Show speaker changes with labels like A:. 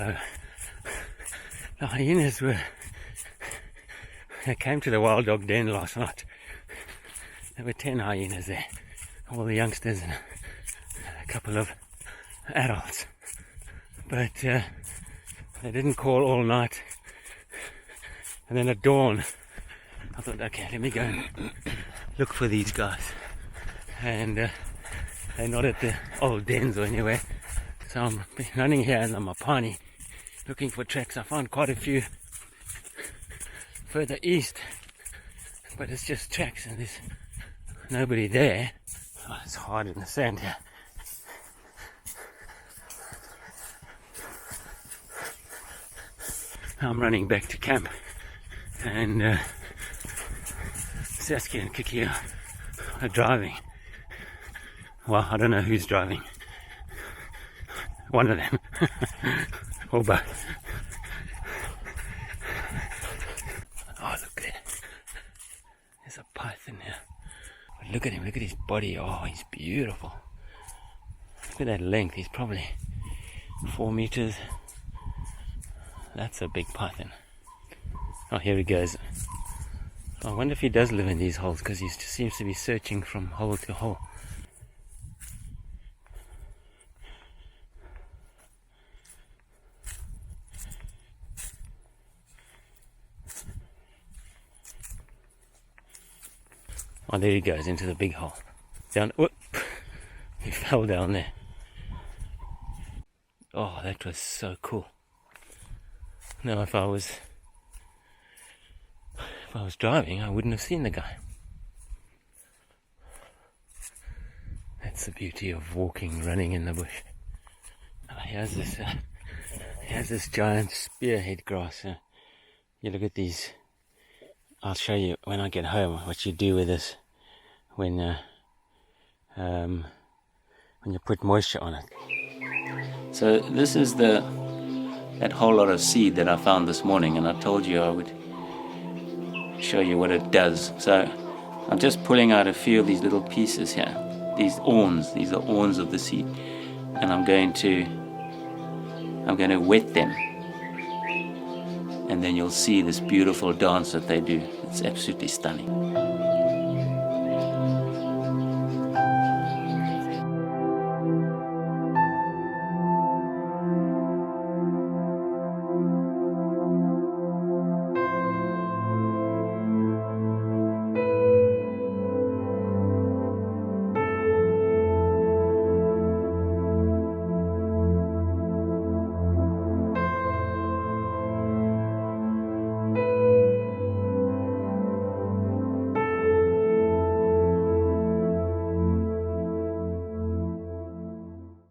A: So the hyenas they came to the wild dog den last night. There were 10 hyenas there, all the youngsters and a couple of adults. But they didn't call all night. And then at dawn, I thought, okay, let me go and look for these guys. And they're not at the old dens or anywhere. So I'm running here in the Mapani looking for tracks. I found quite a few further east, but it's just tracks and there's nobody there. Oh, it's hard in the sand here. I'm running back to camp, and Saskia and Kiki are driving. Well, I don't know who's driving. One of them. Or both. Oh, look there. There's a python here. But look at him, look at his body. Oh, he's beautiful. Look at that length. He's probably 4 meters. That's a big python. Oh, here he goes. I wonder if he does live in these holes, because he just seems to be searching from hole to hole. Oh, there he goes, into the big hole. Down, whoop! He fell down there. Oh, that was so cool. Now, if I was driving, I wouldn't have seen the guy. That's the beauty of walking, running in the bush. Oh, here's this giant spearhead grass. You look at these. I'll show you when I get home what you do with this when you put moisture on it. So this is that whole lot of seed that I found this morning, and I told you I would show you what it does. So I'm just pulling out a few of these little pieces here. These are awns of the seed, and I'm going to wet them. And then you'll see this beautiful dance that they do. It's absolutely stunning.